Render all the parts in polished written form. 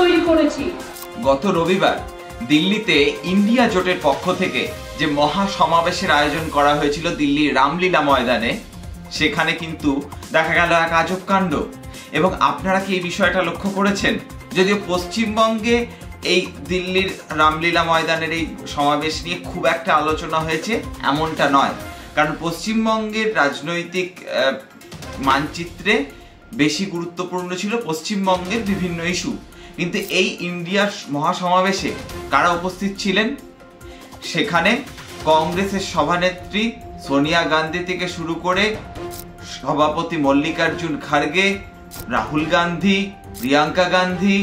তৈরি করেছি। গত রবিবার দিল্লিতে ইন্ডিয়া জোটের পক্ষ থেকে যে মহা সমাবেশের আয়োজন করা হয়েছিল দিল্লির রামলীলা ময়দানে, সেখানে কিন্তু দেখা গেল এক আজব কাণ্ড। এবং আপনারা কি এই বিষয়টা লক্ষ্য করেছেন? যদিও পশ্চিমবঙ্গে এই দিল্লির রামলীলা ময়দানের এই সমাবেশ নিয়ে খুব একটা আলোচনা হয়েছে এমনটা নয়, কারণ পশ্চিমবঙ্গের রাজনৈতিক মানচিত্রে বেশি গুরুত্বপূর্ণ ছিল পশ্চিমবঙ্গের বিভিন্ন ইস্যু। কিন্তু এই ইন্ডিয়ার মহাসমাবেশে কারা উপস্থিত ছিলেন? সেখানে কংগ্রেসের সভানেত্রী সোনিয়া গান্ধী থেকে শুরু করে সভাপতি মল্লিকার্জুন খার্গে, রাহুল গান্ধী, প্রিয়াঙ্কা গান্ধী,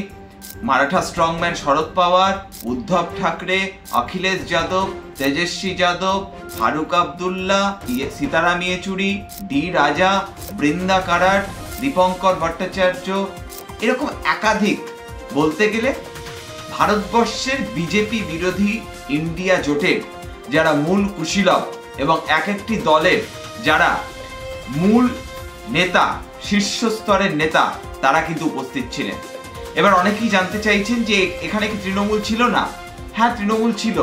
মারাঠা স্ট্রংম্যান শরদ পাওয়ার, উদ্ধব ঠাকরে, অখিলেশ যাদব, তেজস্বী যাদব, ফারুক আবদুল্লাহ, সীতারাম ইয়েচুরি, ডি রাজা, বৃন্দা কারাট, দীপঙ্কর ভট্টাচার্য, এরকম একাধিক, বলতে গেলে ভারতবর্ষের বিজেপি বিরোধী ইন্ডিয়া জোটের যারা মূল কুশীলব এবং এক একটি দলের যারা মূল নেতা, শীর্ষস্তরের নেতা, তারা কিন্তু উপস্থিত ছিলেন। এবার অনেকেই জানতে চাইছেন যে এখানে কি তৃণমূল ছিল না? হ্যাঁ, তৃণমূল ছিল।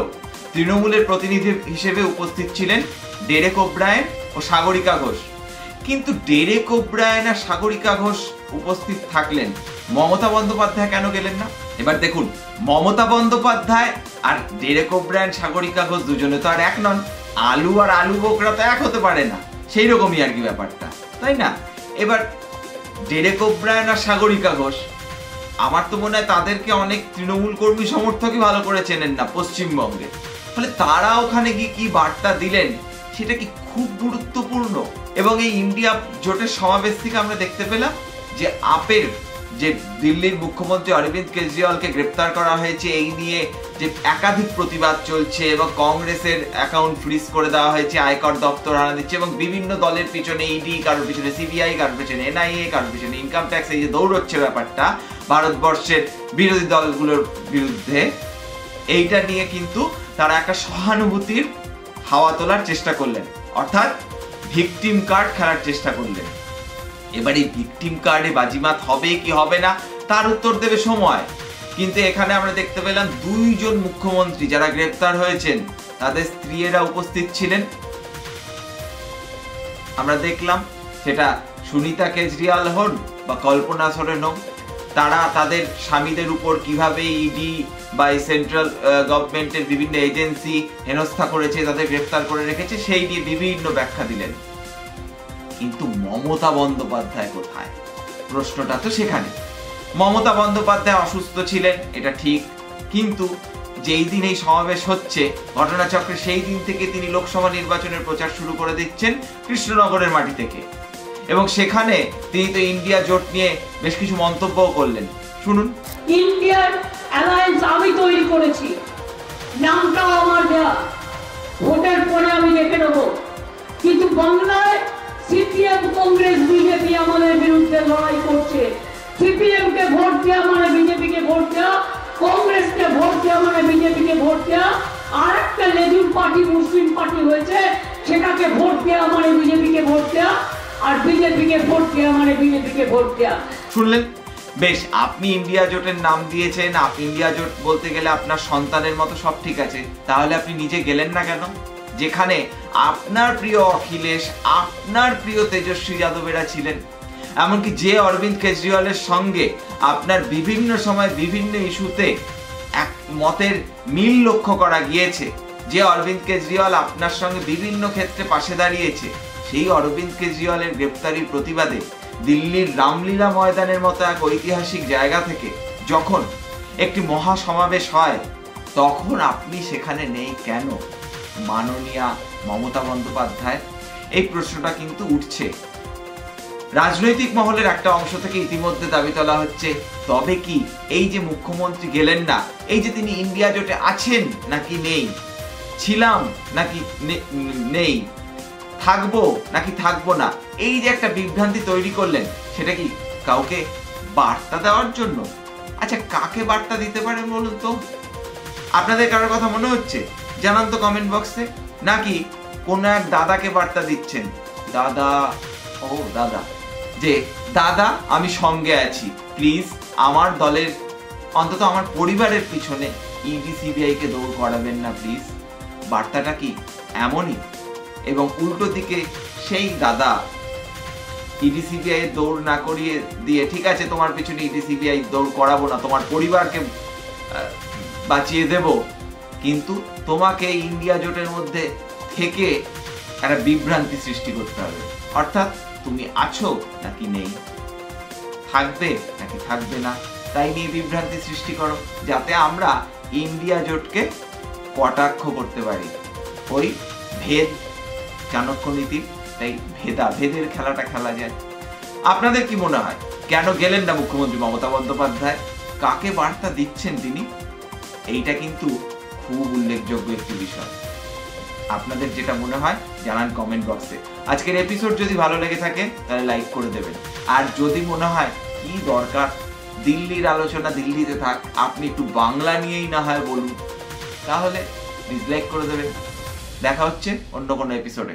তৃণমূলের প্রতিনিধি হিসেবে উপস্থিত ছিলেন ডেরেক ওব্রায়েন ও সাগরিকা ঘোষ। কিন্তু ডেরেক ওব্রায়েন আর সাগরিকা ঘোষ উপস্থিত থাকলেন, মমতা বন্দ্যোপাধ্যায় কেন গেলেন না? এবার দেখুন, মমতা বন্দ্যোপাধ্যায় আর ডেরেক ওব্রায়েন, সাগরিকা ঘোষ দুজনে তো আর এক নন। আলু আর আলু বোকরা তো এক হতে পারে না, সেই রকমই আর কি ব্যাপারটা, তাই না? এবার ডেরেক ওব্রায়েন আর সাগরিকা ঘোষ, আমার তো মনে হয় তাদেরকে অনেক তৃণমূল কর্মী সমর্থকই ভালো করে চেনেন না পশ্চিমবঙ্গে। ফলে তারা ওখানে গিয়ে কি বার্তা দিলেন সেটা কি খুব গুরুত্বপূর্ণ। এবং এই ইন্ডিয়া জোটের সমাবেশ থেকে আমরা দেখতে পেলাম যে আপের যে দিল্লির মুখ্যমন্ত্রী অরবিন্দ কেজরিওয়ালকে গ্রেপ্তার করা হয়েছে, এই নিয়ে যে একাধিক প্রতিবাদ চলছে এবং কংগ্রেসের অ্যাকাউন্ট ফ্রিজ করে দেওয়া হয়েছে, আয়কর দপ্তর হানা দিচ্ছে এবং বিভিন্ন দলের পিছনে ইডি, কারোর পিছনে সিবিআই, কারোর পিছনে এনআইএ, কারোর পিছনে ইনকাম ট্যাক্স, এই যে দৌড়চ্ছে ব্যাপারটা ভারতবর্ষের বিরোধী দলগুলোর বিরুদ্ধে, এইটা নিয়ে কিন্তু তারা একটা সহানুভূতির হাওয়া তোলার চেষ্টা করলেন, অর্থাৎ ভিকটিম কার্ড খেলার চেষ্টা করলেন। এবার এই ভিকটিম কার্ডে বাজিমাত হবে কি হবে না তার উত্তর দেবে সময়। কিন্তু এখানে আমরা দেখতে পেলাম দুইজন মুখ্যমন্ত্রী যারা গ্রেপ্তার হয়েছেন তাদের স্ত্রীরা উপস্থিত ছিলেন। আমরা দেখলাম সেটা সুনিতা কেজরিওয়াল হন বা কল্পনা সোরেন হোক, তারা তাদের স্বামীদের উপর কিভাবে ইডি বা সেন্ট্রাল গভর্নমেন্টের বিভিন্ন এজেন্সি হেনস্থা করেছে, তাদের গ্রেফতার করে রেখেছে, সেই নিয়ে বিভিন্ন ব্যাখ্যা দিলেন। কিন্তু মমতা বন্দ্যোপাধ্যায় কোথায়? প্রশ্নটা তো সেখানে। মমতা বন্দ্যোপাধ্যায় অসুস্থ ছিলেন, এটা ঠিক, কিন্তু যেই দিন এই সমাবেশ হচ্ছে ঘটনাচক্রে, সেই দিন থেকে তিনি লোকসভা নির্বাচনের প্রচার শুরু করে দিচ্ছেন কৃষ্ণনগরের মাটি থেকে। এবং সেখানে তিনি তো ইন্ডিয়া জোট নিয়ে বেশ কিছু মন্তব্যও করলেন, শুনুন। ইন্ডিয়ার অ্যালায়েন্স আমি তৈরি করেছি, নামটাও আমার দেয়া, ভোটের পরে আমি দেখে নেব। কিন্তু বাংলায় সিপিএম, কংগ্রেস, বিজেপি আমাদের বিরুদ্ধে লড়াই করছে। সিপিএম কে ভোট দেওয়া মানে বিজেপিকে ভোট দেওয়া, কংগ্রেসকে ভোট দেওয়া মানে বিজেপিকে ভোট দেওয়া, আর একটা লেজুর পার্টি মুসলিম পার্টি হয়েছে, সেটাকে ভোট দেওয়া মানে বিজেপিকে ভোট দেওয়া, আর বিজেপিকে ভোট দেওয়া মানে বিজেপিকে ভোট দেওয়া। শুনলেন? বেশ, আপনি ইন্ডিয়া জোটের নাম দিয়েছেন, ইন্ডিয়া জোট বলতে গেলে আপনার সন্তানের মতো, সব ঠিক আছে, তাহলে আপনি নিজে গেলেন না কেন? যেখানে আপনার প্রিয় অখিলেশ, আপনার প্রিয় তেজস্বী যাদবেরা ছিলেন, এমনকি যে অরবিন্দ কেজরিওয়ালের সঙ্গে আপনার বিভিন্ন সময় বিভিন্ন ইস্যুতে এক মতের মিল লক্ষ্য করা গিয়েছে, যে অরবিন্দ কেজরিওয়াল আপনার সঙ্গে বিভিন্ন ক্ষেত্রে পাশে দাঁড়িয়েছে, সেই অরবিন্দ কেজরিওয়ালের গ্রেপ্তারির প্রতিবাদে দিল্লির রামলীলা ময়দানের মতো এক ঐতিহাসিক জায়গা থেকে যখন একটি মহা সমাবেশ হয়, তখন আপনি সেখানে নেই কেন মাননীয়া মমতা বন্দ্যোপাধ্যায়? এই প্রশ্নটা কিন্তু উঠছে। রাজনৈতিক মহলের একটা অংশ থেকে ইতিমধ্যে দাবি তোলা হচ্ছে, তবে কি এই যে মুখ্যমন্ত্রী গেলেন না, এই যে তিনি ইন্ডিয়া জোটে আছেন নাকি নেই, ছিলাম নাকি নেই, থাকবো নাকি থাকবো না, এই যে একটা বিভ্রান্তি তৈরি করলেন, সেটা কি কাউকে বার্তা দেওয়ার জন্য? আচ্ছা, কাকে বার্তা দিতে পারেন বলুন তো? আপনাদের কারোর কথা মনে হচ্ছে? জানান তো কমেন্ট বক্সে। নাকি কোন এক দাদাকে বার্তা দিচ্ছেন, দাদা, ও দাদা, যে দাদা আমি সঙ্গে আছি, প্লিজ আমার দলের অন্তত আমার পরিবারের পিছনে ইডি সিবিআই কে দৌড় করাবেন না প্লিজ। বার্তাটা কি এমনই? এবং উল্টো দিকে সেই দাদা ইডি সিবিআই দৌড় না করিয়ে দিয়ে, ঠিক আছে তোমার পিছনে ইডি সিবিআই দৌড় করাবো না, তোমার পরিবারকে বাঁচিয়ে দেব, কিন্তু তোমাকে ইন্ডিয়া জোটের মধ্যে থেকে একটা বিভ্রান্তি সৃষ্টি করতে হবে। অর্থাৎ তুমি আছো নাকি নেই, থাকবে নাকি থাকবে না, তাই নিয়ে বিভ্রান্তি সৃষ্টি করো, যাতে আমরা ইন্ডিয়া জোটকে কটাক্ষ করতে পারি। ওই ভেদ চাণক্য নীতি, তাই ভেদের খেলাটা খেলা যায়। আপনাদের কি মনে হয় কেন গেলেন না মুখ্যমন্ত্রী মমতা বন্দ্যোপাধ্যায়? কাকে বার্তা দিচ্ছেন তিনি? এইটা কিন্তু খুব উল্লেখযোগ্য একটি বিষয়। আপনাদের যেটা মনে হয় জানান কমেন্ট বক্সে। আজকের এপিসোড যদি ভালো লেগে থাকে তাহলে লাইক করে দেবেন। আর যদি মনে হয় কি দরকার দিল্লির আলোচনা দিল্লিতে থাক, আপনি একটু বাংলা নিয়েই না হয় বলুন, তাহলে ডিসলাইক করে দেবেন। দেখা হচ্ছে অন্য কোনো এপিসোডে।